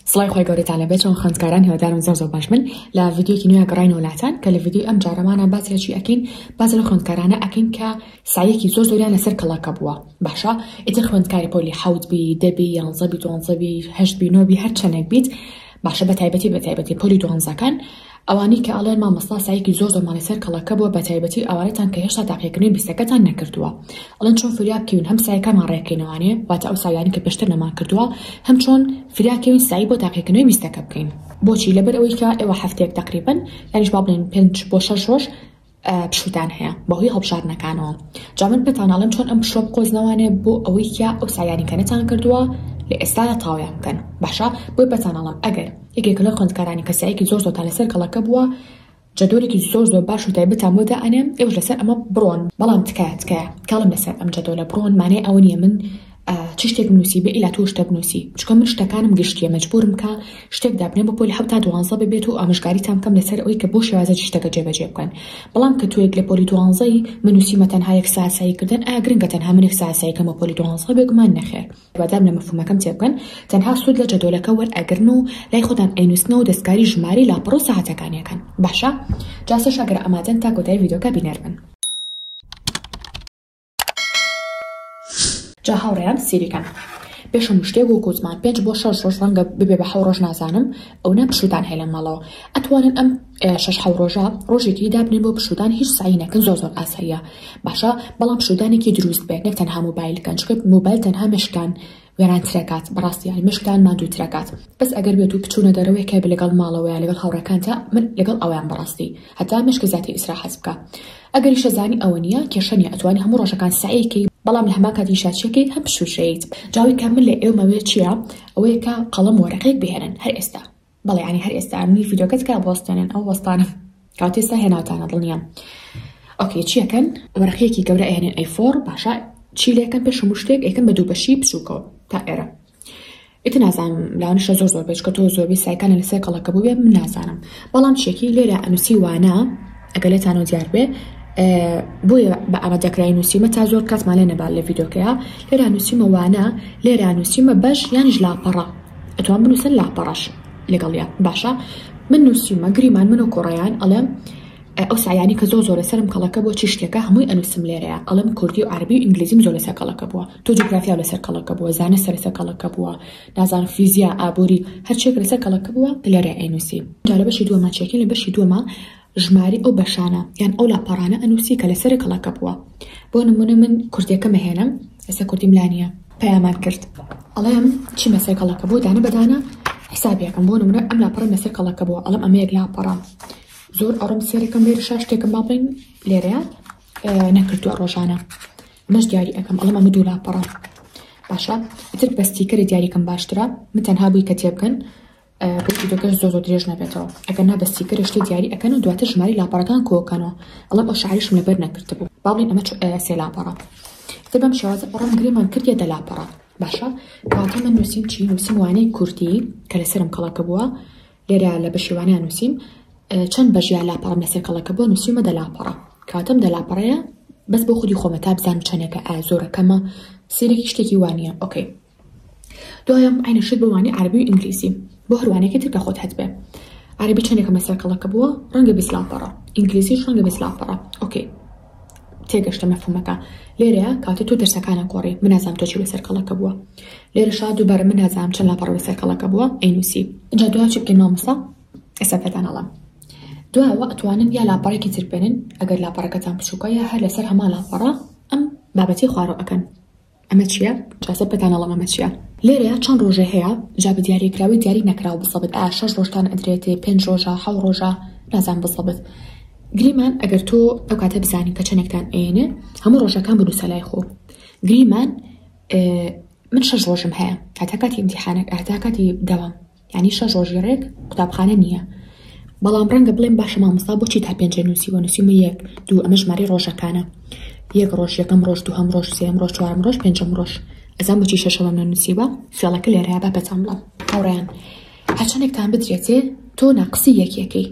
سڵای خۆی گەورەتان لەبێت چۆن خوێندکاران هیوادارم زۆر باش من لە ڤیدیۆکی نوێ گەڕاینەوە لاتان کە لە ڤیدیۆ ئەم جارەمانە باسێکی ئەکەین باز لە خوێندکارانە ئەکەین کە سایەکی زۆریان لەسەر کەڵەکە بووە باشە ئیتر خوێندکاری پۆلی 7 بی 10 بی 11 بی 12 بی 8 بی 9 بی هەر چەندێک بیت باشە بەتایبەتی پۆلی 12کان ئەوانی کە ئەڵێن مامۆستا سایەکی زۆرمانی سەر کەڵەکە بووە بەتایبەتی ئەوانەتان کە هێشتا تاقیکردنی 20کەتان نەکردووە ئەڵێن چۆن فریاکەوین هەم سایەکەمان ڕێکەکەینەوانێ واتە ئەو سایانی کە پێشتر نەمان کردووە هەم چۆن فریاکەوین سایی بۆ تاقیکردنەوەی 20کە بکەین بۆچی لەبەر ئەوەی کە ئێوە هەفتەیەک تقریبا یانیش با بڵێن 5 بۆ 6 ڕۆژ پشوتان هەیە بەهۆی هەڵبژاردنەکانەوە جا من پێتان ئەڵێم چۆن ئەم پشوە بقۆزنەوانێ بۆ ئەوەی کە ئەو سایانی کە نەتان کردووە لە ئێستا تاویان بکەن باشە بۆی پێتان ئەڵێم ئەگەر یەکێک لە خوێندکارانی کە سایەکی زۆرتان لەسەر کەڵەکە بووە جدولێکی زۆر باش و تایبەتان بۆ دائەنێم ئێوەش لەسەر ئەمە بڕۆن بەڵام تکایە کاڵم لەسەر ئەم جدولە بڕۆن مانای ئەوە نیە من چ شتێک بنووسی بێ ئیلا تۆ شتە بنووسی چکە من شتەکانم گشتیە مەجبورم کە شتێک دابنێ بە پۆلی 7 تا 12 ببێت و ئامژگاریتان بکەم لەسەر ئەوەی کە بۆ شێوازە شتەکە جێبەجێ بکەن بەڵام کە تۆیەک لە پۆلی 12ی منووسیمە تەنها یەک ساعت ساییکردن ئایا گرنگە تەنها من یەک ساعت ساییکەمە پۆلی 12 بێگومان نەخێر وادام لە مەفهومەکەم تێبکەن تەنها سوود لە جدولەکە وەرئەگرن و لای خۆتان ئەینووسنەوە و دەستکاری ژماری لاپەڕ و ساعەتەکانیەکەن باشە جاسەش ئەگەر ئەمادەن تا کۆتایی ڤیدیۆکە بینەربن جا هاوڕێیان سیریکەن پێشم شتێک و کوزمان 5 بۆ 6 ڕۆژ ڕەنگە ببێ بە 7 ڕۆژ نازانم ئەو نە پشوتان هەیە لە ماڵەوە ئەتوانن ئەم 6 ڕۆژە ڕۆژێکی دابنێن بۆ پشوتان هیچ سایی نەکەن زۆر ئاساییە باشە بەڵام پشوتانێکی دروست بێت نەک تەنها مۆبایلکەن چکە مۆبایل تەنها مشکان وێرانترەکات بەڕاستی یانی مشکان مادووترەکات بەس ئەگەر بێت و بچوونە دەرەوەی کە لەگەڵ ماڵەوەیان لەگەڵ هاوڕەکانتە من لەگەڵ ئەویان بەڕاستی هەتا مشکە زیاتی ئیسراحەت بکە ئەگەری شەزانی ئەوە نییە کێشەنی ئەتوانی هەموو ڕۆژەکان سعیەکەی بەڵام لە هەما کاتی شاچەکەی هەم پشوشەیت جاوی کە من لە ئێوەمەوێ چییە ئەوەیە کە قەڵەم وەرەقێک بهێنن هەر ئێستا بەڵێ ینی هەر ئێستا منی ڤیدیۆکەت کا بۆستێنن ئەو وەستانە کاتی ئێستا هێناوتانە دڵنیام ئۆکێ چیەکەن وەرەقەیەکی گەورە ئەهێنن ئەی4 باشە چی لێکەن پێشم شتێک ئەیکەن بە دوو بەشی بچووکەوە تا ئێرە ئیتر نازانم لاوانشە زۆر بێت کە تۆ زۆربەی سایەکانە لەسەر کەڵەکە بوو بێ من نازانم بەڵام شتێکی لێرە ئەنووسی وانە ئەگەر لێتانەوە دیار بێ بۆیە بە ئامادەکرای نووسیمە تا زۆر کاتمان لێ نەبات لە ڤیدیۆکەیە لێرە نووسیمە وانە لێرە نووسیمە بەش یانیش لاپەڕە ئەتوان بنووسن لاپەڕەش لەگەڵیە باشە من نووسیمە گریمان من و کوڕەیان ئەڵێم ئەو سایانی کە زۆر لەسەرم کەڵەکە بۆ چی شتێکە هەمووی ئەنووسم لێرەیە ئەڵێم کوردی و عەربی و ئینگلیزیم زۆر لەسەر کەڵەکە بووە تۆ جوگرافیا لەسەر کەڵەکە بووە زانست لەسەر کەڵەکە بووە نازانم فیزیا ئابووری هەرچێک لەسەر کەڵەکە بووە لێرە ئەینووسی جا لە بەشی دووەمە چێکین لە بەشی دووەمە ژماری ئەو بەشانە یان ئەو لاپەڕانە ئەنووسی کە لەسەر کەڵەکە بووە بۆ نمونە من کوردیەکەم هێنم لەسەر کوردیم لانیە پەیامان کرد ئەڵێم چی مەسەر کەڵەکە بوو دانە بەدانە حسابیەکەم بۆ نمونە ئەم لاپەڕە لەسەر کەڵەکە بووە ئەڵێم ئەمە یەک لاپەڕە زۆر ئەڕم سێرەکەم لێرە شتێکم با بڵین لێرەیە نەکردووە ڕۆژانە مەش دیاری ئەەکەم ئەڵێم ئەمە دوو لاپەڕە باشە ئیتر بەستیکەری دیاریکەم باشترە من تەنها بووی کە تێبکەن بۆ ڤیدیۆکەش زۆر درێژ نەبێتەوە ئەگەر نا بەستیکەر شتی دیاری ئەەکەن و دواتر ژماری لاپەڕەکان کۆکەنەوە ئەڵێم ئەو شاعریشم لەبەر نەکردبوو با بڵین ئەمە سێ لاپەڕە ئیتر بەم شێوازە ئەڕم گرێمان کردیە دە لاپەڕە باشە کاتە من نووسیم چی نووسیم وانەی کوردی کە لەسەرم کەڵەکە بووە لێرە لە بەشیوانیان نووسیم چەند بەژیا لاپەڕم لەسەر کەڵەکە بۆ نووسیمە دە لاپەڕە کاتەم دە لاپەڕەیە بەس بۆ خودی خۆمە تا بزانم چەندێکە زۆرەکەمە سێرێکی شتێکی وانییە ئۆکەی دوایەم عینە شت بە وانی عەربی و ئینگلیزی بۆ هەروانێکی تر کە خۆت هەت بێ عەربی چەندێکم لەسەر کەڵەکە بووە ڕەنگە 20 لاپەڕە ئینگلیزیش ڕەنگە 20 لاپەڕە ئۆکەی تێگەشتە مەفهومەکە لێرەیە کاتە تۆ دەرسەکانە کۆڕی من نازانم تۆ چی لەسەر کەڵەکە بووە لێرە شاد دووبارە من نازانم چەند لاپەڕە لەسەر کەڵەکە بووە ئەینووسی اینجا دوای چی بکەین مامۆستا ئێستا پێتان ئەڵێم دوایەوە ئەتوانن یا لاپەڕێکی تر بێنن ئەگەر لاپەڕەکەتان بچووکە یا هەر لەسەر هەما لاپەڕە ئەم بابەتی خوارەوە ئەکەن ئەمە چییە جاسە پێتان ئەڵێم ئەمە چییە لێرەیە چەند ڕۆژە هەیە جا بە دیاریکراوی دیاری نەکراوە بسەبت 6 ڕۆژتان ئەدرێتێ 5 ڕۆژە 7 ڕۆژە نازان بسەبت گریمان ئەگەر تۆ ئەو کاتە بزانی کە چەندێکتان ئێنێ هەموو ڕۆژەکان بنووسە لای خۆ گریمان من 6 ڕۆژم هەیە هەتا کاتی ئیمتیحانێک هەتا کاتی دەوام یعنی 6 ڕۆژی ڕێک قوتابخانە نییە بەڵام ڕەنگە بڵێن باشە مامۆستا بۆچی تا 5 نووسیوە نووسیمە 1 2 ئەمە ژماری ڕۆژەکانە 1 ڕۆژ یەکەم ڕۆژ دووهەم ڕۆژ سێم ڕۆژ چوارم ڕۆژ پێنجەم ڕۆژ ئەزان بۆچی شەشەوەم نەنووسیوە فێڵەکە لێرەیە با پێتان بڵێم هاوڕێیان هەرچەندێکتان بدرێتێ تۆ ناقسی یەکێکی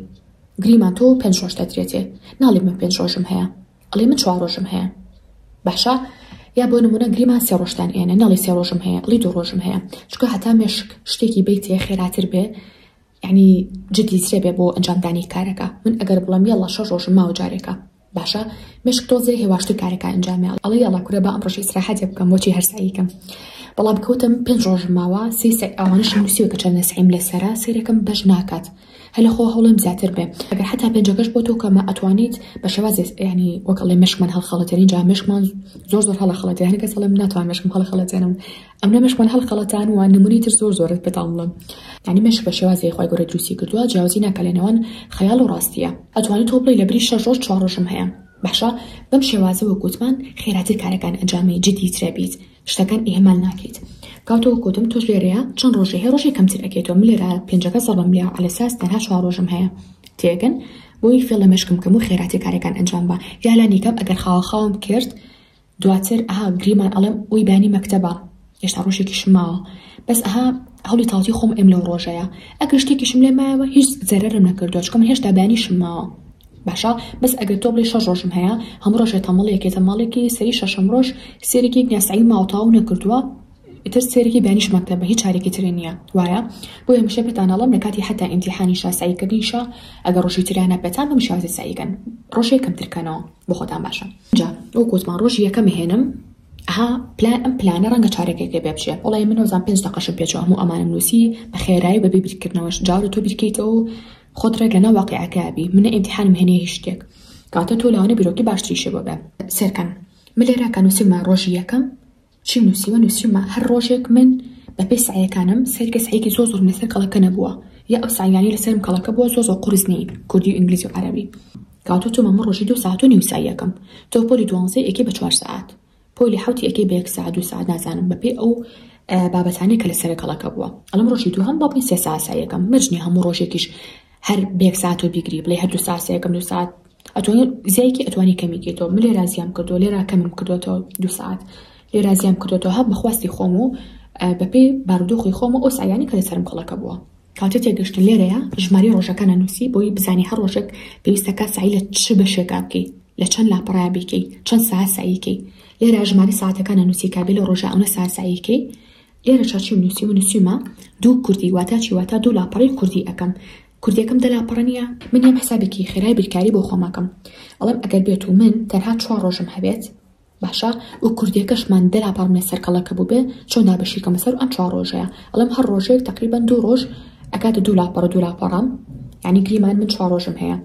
گریمان تۆ 5 ڕۆژ دەدرێتێ ناڵێ من 5 ڕۆژم هەیە ئەڵێ من 4 ڕۆژم هەیە باشە یا بۆ نمونە گریمان سێ ڕۆژتان ئێنە نەڵی سێ ڕۆژم هەیە ئەڵی 2 ڕۆژم هەیە چکە هەتا مێشک شتێکی بیتێ خێراتر بێ یعنی جدیترێ بێ بۆ ئەنجامدانی کارەکە من ئەگەر بڵم یەڵا 6 ڕۆژم ماوە جارێکە باشە مێشک تۆزێ هێواشتر کارەکە ئەنجامێ ئەڵی یەڵا کورە بە ئەم ڕۆژی ئیستراحەتێ بکەم بۆچی هەرساییکەم بەڵام کەوتم 5 ڕۆژم ماوە ئەوانش نووسیوە کە چەند نەسعیم لەسەرە سیرەکەم بەش ناکات هەلە خۆ هەوڵم زیاتر بێ ئەگەر حتا 5ەکەش بۆ تۆ کەمە ئەتوانیت بە شێوازێ ینی وەکەڵێ مشکمان هەڵخەڵەتێنین جا مشکمان زۆر هەڵەخەڵەتێ هەر کەس هەڵم ناتوان مشکم هەڵەخەڵەتێنم ئەمنە مشکمان هەڵخەڵەتان و نمونی تر زۆرت پێتان بڵم ینی مشک بە شێوازێ خۆی گەورە دروستی کردووە جیاوازی ناکە لەنێوان خەیاڵ و ڕاستیە ئەتوانیت تۆ بڵێ لە بری 6 ڕۆژ 4 ڕۆژم هەیە باشە بەم شێوازەوە گوتمان خێراتر کارەکان ئەنجامی جدیترە بیت شتەکان ئێمال ناکەیت کاتەوە گوتم تۆش لێرەیە چەند ڕۆژێ هەیە ڕۆژێ کەمتر ئەکەیتەوە من لێرە 5ەکە سەڵم لێ على ئەساس تەنها 4 ڕۆژم هەیە تێگەن بۆی فێڵە مشکم کەم و خێراتی کارەکان ئەنجام بە یا لانیکەم ئەگەر خاوەخاوم کرد دواتر ئەها گریمان ئەڵێم ئەوی بانی مەکتەبە هێشتا ڕۆژێکی شماوە بەس ئەها هەوڵی تاوتی خۆم ئەم لەو ڕۆژەیە ئەگەر شتێکیشم لێ مایەوە هیچ زەرەرم نەکردووە چکە من هێشتا بانی شماوە باشە بەس ئەگەر تۆ بڵێ 6 ڕۆژم هەیە هەموو ڕۆژێ تەمەڵێکێتە ماڵێکی سەری 6ەم ڕۆژ سێرێکی گناسایی ماوەتاو نەکردووە ئیتر سێرێکی بانیش مەکتەبە هیچ چارێکی ترێ نییە وایە بۆ هەمیشە پێتانەڵم لە کاتی حتا ئیمتیحانیشا ساییکردنیشە ئەگەر ڕۆژی تریانە پێتان بەم شێوازە ساییکەن ڕۆژێ کەمترکەنەوە بۆ خۆتان باشە جا ئەو گوتمان ڕۆژی یەکەم هێنم ئەها ئەم پلانە ڕەنگە چارێکێکێ بێ بچێ وڵی من وەزان 5 دقەشم پێچەوە هەموو ئەمانم نووسی بە خێرایی بەبێ بیرکردنەوەش جاورە تۆ بیرکەیتەوە خۆت ڕێک لەناو واقعەکەبی منە ئیمتیحانم هێنێ هیچ شتێک کاتە تۆ لەوانە بیرۆکی باشتریشە بۆ بێ سێرکەن من لێرە کە نووسیمە ڕۆژی یەکەم چیم نووسیمە هەر ڕۆژێک من بەپێی سعیەکانم سەرکە سعیەکی زۆر لەسەر کەڵەکە نەبووە یا ئەو سعیانی لەسەرم کەڵەکە بووە زۆر قورس نی کوردی و ئینگلیزی و عەرەبی کاتۆ تۆ مەمە ڕۆژی 2 ساعت و نیو ساییەکەم تۆ پۆلی 12 ئەکەی بە 4 ساعت پۆلی 7 ئەکەی بە 1 ساعت 2 ساعت نازانم بەپێی ئەو بابەتانەی کە لەسەر کەڵەکە بووە ئەڵم ڕۆژی دووهەم با بڵین 3 ساعت ساییەکەم مەرجنی هەموو ڕۆژێکیش هەر بە 1 ساعت و بیگری بڵێ هەر 2 ساعت ساییەکەم 2 ساعت ئەتوانێت زیایکی ئەتوانی کەمیکێتەوە من لێرە زیام کردو لێرە کەمم کردوێتەوە 2 ساعت لێرە زیام کردوێتەوە هەب بەخواستی خۆم و بەپێی بارودۆخی خۆم و ئەو سایانی کە لەسەرم کەڵەکە بووە کاتە تێگەشتن لێرەیە ژماری ڕۆژەکانە نووسی بۆی بزانی هەر ڕۆژێک پێویستەکە سعی لە چ بەشێکا بکەی لە چەند لاپەڕای بکەی چەند ساعت ساییکەی لێرە ژماری ساعتەکانە نووسی کابێ لە ڕۆژە ئەوە ساعت ساییکەی لێرە چاچیم نووسیمە 2 کوردی واتە چی واتە 2 لاپەڕی کوردی ئەەکەم کوردیەکەم 10 لاپەڕە نییە من یەم حسابێکی خێرای بیرکاری بۆ خۆمەکەم ئەڵم ئەگەر بێت و من تەنها 4 ڕۆژم هەبێت باشە و کوردیەکەشمان 10 لاپەڕ لەسەر کەڵەکە بوو بێ چۆن دابەشیکەمە سەر ئەم 4 ڕۆژەیە ئەڵم هەر ڕۆژێک تقریبا 2 ڕۆژ ئەکاتە 2 لاپەڕە یعنی گریمان من 4 ڕۆژم هەیە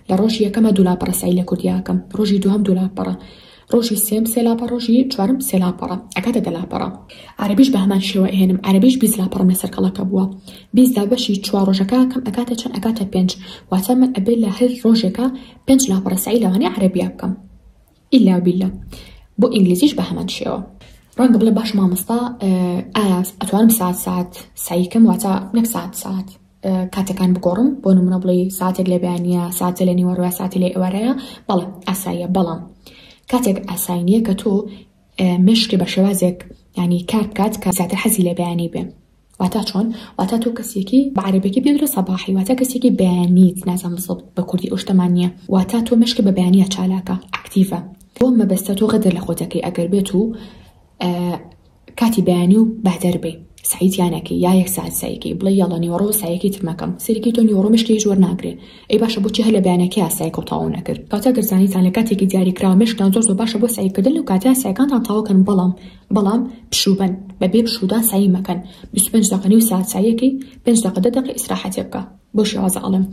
لە ڕۆژی یەکەمە 2 لاپەڕە سعی لە کوردیەکەم ڕۆژی دووەم 2 لاپەڕە ڕۆژی سێم 3 لاپەڕ ڕۆژی چوارم 3 لاپەڕە ئەکاتە 10 لاپەڕە عەرەبیش بە هەمان شێوە هێنم عەرەبیش 20 لاپەڕم لەسەر کەڵەکە بووە 20 دابەشی 4 ڕۆژەکە کەم ئەکاتە چەند ئەکاتە 5 واتە من ئەبێ لە هەر ڕۆژێکە 5 لاپەڕە سعی لەوانەیە عەرەبیە بکەم ئیلا بیللا بۆ ئینگلیزیش بە هەمان شێوە ڕەنگە بڵێ باش مامۆستا ئایا ئەتوانم ساعت سعیکەم واتە نەک ساعت کاتەکان بگۆڕم بۆ نمونە بڵێ ساعتێک لە بەیانیە ساعتە لە نیوەڕۆیە ساعتی لە ئێوارەیە بەڵێ ئاساییە بەڵام کاتێک ئاساینیە کە تۆ مشکی بە شێوازێک ینی کار بکات کە زیاتر حەزی لە بەیانی بێ واتە چۆن واتە تۆ کەسێکی بە عەرەبێکی بێتە سەباحی واتە کەسێکی بەیانیت نازان بزڵ بە کوردی ئەو شتەمان نییە واتە تۆ مشکی بە بەیانیە چالاکە ئەکتیڤە بۆ مەبەستە تۆ غەدر لە خۆتەکەی ئەگەر بێت و کاتی بەیانی و بەهدەر بێ سعیدیانەکەی یا 1 ساعت ساییکەی بڵێ یاڵە نیوەڕۆ ساییەکی ترمەکەم سەرێکی تۆ نیوەڕۆ مشکی جوەر ناگرێ ئەی باشە بۆچی هەر لە بەیانەکەی ئاساییکە و تاوا نەکرد کاتە گەرزانیتان لە کاتێکی دیاریکراوە مشکتان زۆر باشە بۆ ساییکردن و کاتیا ساییەکانتان تاواکەن بەڵام پشوبەن بەبێ پشودان سایی مەکەن 25 دقیقە و ساعت ساییەکەی 5 دقیقە 10 دقیقە ئیستراحەتێ بکە بۆ شێوازە ئەڵم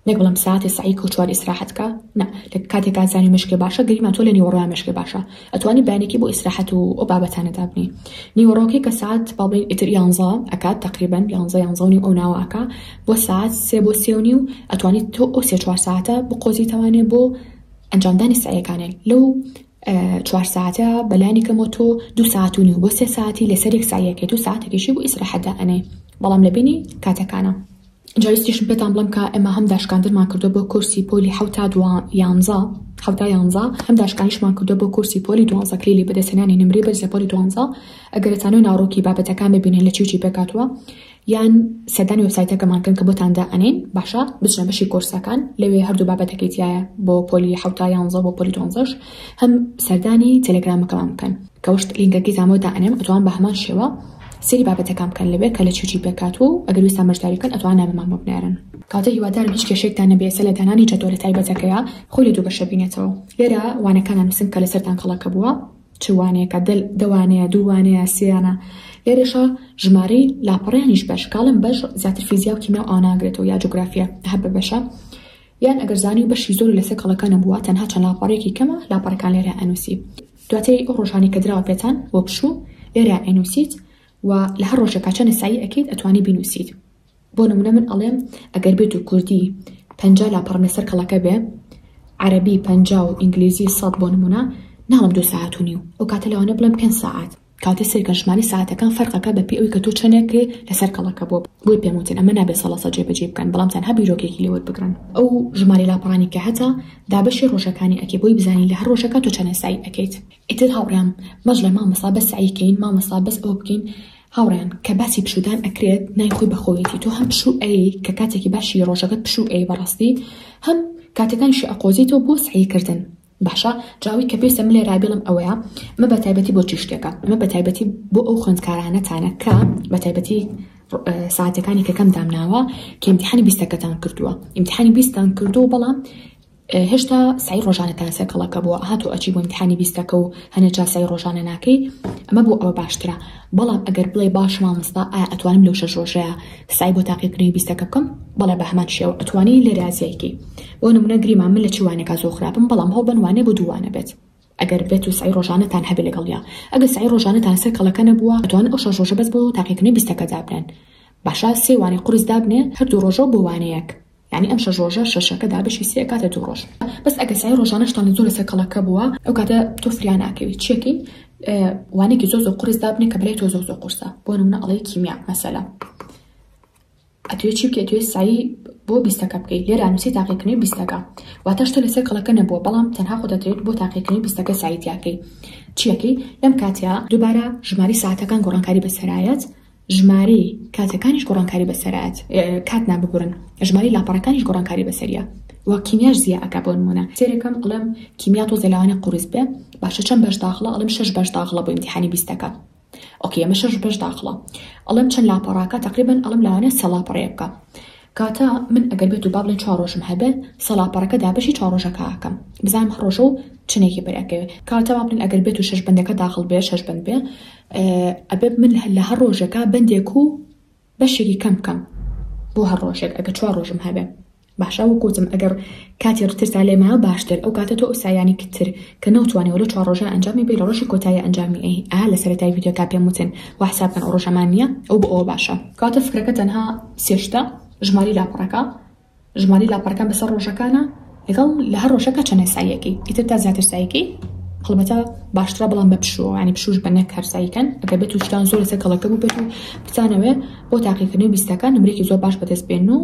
نەک بڵم ساعتی ساییکە و 4 ئیستراحەتکە نە لە کاتێک ئازانی مشکی باشە گریمان تۆ لە نیوەڕۆیان مشکی باشە ئەتوانی بەیانێکی بۆ ئیستراحەت و ئەو بابەتانە دابنی نیوەڕۆکەی کە ساعت باڵێن ئیتر 11 ئەکات تقریبا 11 و ئەو ناوە ئەکا بۆ ساعت 3 بۆ 3 و نیو ئەتوانیت تۆ ئەو 3-4 ساعتە بقۆزیتەوانێ بۆ ئەنجامدانی ساییەکانێک لەو 4 ساعتە بەلانی کەمەوە تۆ 2 ساعت و نیو بۆ 3 ساعتی لەسەر یەک ساییەکەی 2 ساعتێکیشی بۆ ئیستراحەتدا ئەنێ بەڵام لە بینی کاتەکانە جاویستیشم پێتان بڵم کە ئێمە هەم داشکاندنمان کردو بۆ کورسی پۆلی 11 هەم داشکانیشمان کردو بۆ کورسی پۆلی 12 کلیلی بەدەستێنانی نمری بەرز لە پۆلی 12 ئەگەرتانەوە ناڕۆکی بابەتەکان ببینن لە چی پێکاتوە یان سەردانی وێبسایتەکەمان کەن کە بۆتان دائەنێن باشە بچنە بەشی کۆرسەکان لەوێ هەردوو بابەتەکەی تایە بۆ پۆلی 11 بۆ پۆلی 12 هەم سەردانی تەلەگرامەکەمان بکەن کە وشت لینکەکەی زامۆ دائەنێم ئەتوان بە هەمان شێوە سری بابەتەکان بکەن لەبێ کە لە چی پێکات و ئەگەر ویستان بەشداری بکەن ئەتوان نامەمان بۆ بنێرن کاتە هیوادارم هیچ کێشێکتان نەبێ سەر لە دانانی جەدۆلە تایبەتەکەیە خۆی لە دوو بەشە بینێتەوە لێرە وانەکانان نووسن کە لەسەرتان کەڵەکە بووە چ وانەیەکە دەوانەیە دووانەیە سیانە لێرەشە ژمارەی لاپەڕیانیش بەش کاڵم بەش زیاتر فیزیا و کیمیا و ئاناگرێتەوە یا جوگرافیا هەب بە بەشە یان ئەگەر زانی و بەشی زۆر لەسەر کەڵەکە نەبووە تەنها چەند لاپەڕێکی کەمە لاپەڕەکان لێرە ئەنووسی دواتری ئەو ڕۆژانی کە دراوە پێتان بۆ پشوو لێرە ئەنووسیت و لە هەر ڕۆژێکا چەند سایی ئەکەیت ئەتوانی بینووسیت بۆ نمونە من ئەڵێم ئەگەر بێت و کوردی 50 لاپەڕ لەسەر کەڵەکە بێ عەرەبی 50 و ئینگلیزی 100 بۆ نمونە ناڵم 2 ساعت و نیو ئەو کاتە لەوانە بڵێم 5 ساعت کاتێ سەرکە ژماری ساعتەکان فەرقەکە بەپێ ئەوی کە تۆ چەندێکێ لەسەر کەڵەکە بۆی پێم وتن ئەمە نابێت سەڵەسە جێبەجێ بکەن بەڵام تەنها بیرۆکێکی لێوت بگرن ئەو ژماری لاپەڕانی کە هەتا دابەشی ڕۆژەکانی ئەکەی بۆی بزانین لە هەر ڕۆژەکە تۆ چەند سایی ئەکەیت ئیتر هاوڕێم مەش لە مامەسا بەس سعیکەین مامەسا بەس ئەو بکەین هاوڕێن کە باسی پشودان ئەکرێت نایخۆی بەخۆیەتی تۆ هەم پشوو ئەی کە کاتێکی باشی ڕۆژەکەت پشوو ئەی بەڕاستی هەم کاتەکانیشی ئەقۆزیتەوە بۆ سعیکردن باشە جاوی کە پێویستە من لێرا بێڵم ئەوەیە ئەمە بە تایبەتی بۆ چی شتێکە ئەمە بە تایبەتی بۆ ئەو خوێندکارانەتانە کە بە تایبەتی ساعتەکانی کە کەم دامناوە کە ئیمتیحانی 20تان کردووە ئیمتیحانی 20تان کردو بەڵام هێشتا سعی ڕۆژانەتان سەر کەڵەکە بووە هاتۆ ئەچی بۆ ئیمتیحانی 20 و هەنێجا سعی ڕۆژانە ناکەی ئەمە بۆ ئەوە باشترە بەڵام ئەگەر بڵێ باش مامۆستا ئایا ئەتوانم لەو 6 ڕۆژەیە سعی بۆ تاقیکردنی 20 بکەم بەڵێ بە هەمان شێوە ئەتوانی لێرە ئازیایکی بۆ نمونە گریمان من لە چی وانێکا زۆر خراپم بەڵام هەڵ بنوانێ بۆ دووانە بێت ئەگەر بێت و سعی ڕۆژانەتان هەبێ لەگەڵیا ئەگەر سعی ڕۆژانەتان سەر کەڵەکە نەبووە ئەتوانن ئەو 6 ڕۆژە بەس بۆ تاقیکردنی 20 دابنێن باشە سێ وانەی قورس دابنێ هەردوو ڕۆژە بۆ وانەیەک یعنی ئەم 6 ڕۆژە شەشەکە دابشی سێ کاتە 2 ڕۆژ بەس ئەگەر سعی ڕۆژانەشتان زۆر لەسەر کەڵەکە بووە ئەو کاتە تۆ فریان ناکەوی چیەکەی وانێکی زۆر قورس دابنێ کە بەلای تۆ زۆر قورسە بۆ نمونە ئەڵێ کیمیا مەسەلە ئەتوێ چی بکەیت توێ سایی بۆ 20 بکەیت لێرە نووسی تاقیکردنی 20 واتە شتە لەسەر کەڵەکە نەبووە بەڵام تەنها خۆ دەتەوێت بۆ تاقیکردنی 20 ساییتیاکەی چیەکەی لەم کاتیا دووبارە ژماری ساعتەکان گۆڕانکاری بەسەرایەت ژماری کاتەکانیش گۆڕانکاری بەسەرایەت کات نابگورن ژماری لاپەڕەکانیش گۆڕانکاری بەسەریە و کیمیاش زیە ئەکا بۆ نمونە سێرەکەم ئەڵێم کیمیا تۆ زەلاوانە قورس بێ باشە چەند بەش داخڵە ئەڵێم 6 بەش داخڵە بۆ ئیمتیحانی 20 ئۆکێ ئەمە 6 بەش داخڵە ئەڵێم چەند لاپەڕاکە تقریبا ئەڵێم لەوانە 3 لاپەڕەیە بکە کاتە من ئەگەر بێت و با بڵێن 4 ڕۆژم هەبێ 3 لاپەڕەکە دابەشی 4 ڕۆژەکە ئاکەم بزانم هەر ڕۆژە و چنێکی بەرەکەوێت کاتە با بڵێن ئەگەر بێت و 6 بەندەکە داخڵ بێ 6 بەند بێ ئەبێ من لە هەر ڕۆژەکە بەندێک و بەشێکی کەم بکەم بۆ هەر ڕۆژێک ئەگەر 4 ڕۆژم هەبێ باشە وەکوتم ئەگەر کاتی ڕترسا لێمە باشتر ئەو کاتە تۆ ئەو سایانی کتر کە نەوتوانێەوە لە 4 ڕۆژە ئەنجامی بێ لە ڕۆژی کۆتایی ئەنجامی لە سەرەتای ڤیدیۆکا پێم وتن و حسابکەن ئەو ڕۆژەمان نییە ئەو بۆ ئەوە باشە کاتە فکرەکە تەنها سێشتە ژماری لاپەڕەکان بەسەر ڕۆژەکانە لەگەڵ لە هەر ڕۆژەکە چەند ساییەکەی ئیتر تا زیاتر ساییەکەی هەڵبەتە باشترە بەڵام بە پشووە ینی پشوش بەنەک هەرساییکەن ئەگەر بێت و شتان زۆر لەسەر کەڵەکە بوو بێت و بتانەوێ بۆ تاقیکردنی 20 نمرێکی زۆر باش بەدەست بێن و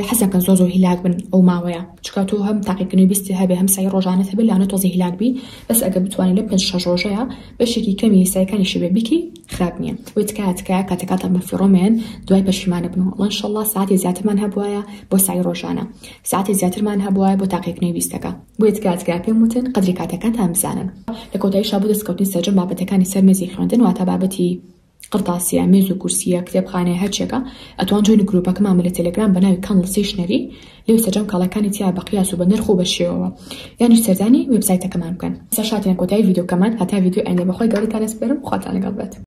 حەزەکەن زۆر هیلاک بن ئەو ماوەیە چکە تۆ هەم تاقیکردنی 20 هەبێ هەم سای ڕۆژانەت هەبێ لەوانە تۆزی هیلاک بی بەس ئەگەر بتوانین لە 5-6 ڕۆژەیە بەشێکی کەمی سایەکانیشی بێ بیکی خراپ نییە وی تکاتکە کاتەکاتە بەفیڕۆمێن دوای پەشیمانە بنەوە ئەڵەن ئینشەڵڵا ساعتی زیاترمان هەبوایە بۆ سای ڕۆژانە ساعتی زیاترمان هەبوایە بۆ تاقیکردنی 20 بۆیە تکاتکە پێم وتن قەدری کاتەکانتان بزانن لە کۆتاییشا بۆ دەستکەوتنی سەرجەم بابەتەکانی سەر مێزی خوێندن واتە بابەتی قرتاسیە مێز و کورسیە کتێبخانەیە هەرچێکە ئەتوان جۆین گروپەکەمان لە تەلەگرام بەناوی کانڵ سێشنەری لێو سەرجەم کاڵەکانی تیا بە قیاس و بە نرخ و بە شێوەوە یانیش سەردانی وێبسایتەکەمان بکەن سەر شاتیان کۆتایی ڤیدیۆکەمان هەتا ڤیدیۆ ئەینێ بەخۆی گەورەتان ئەسپێرم خواتان لەگەڵ بێت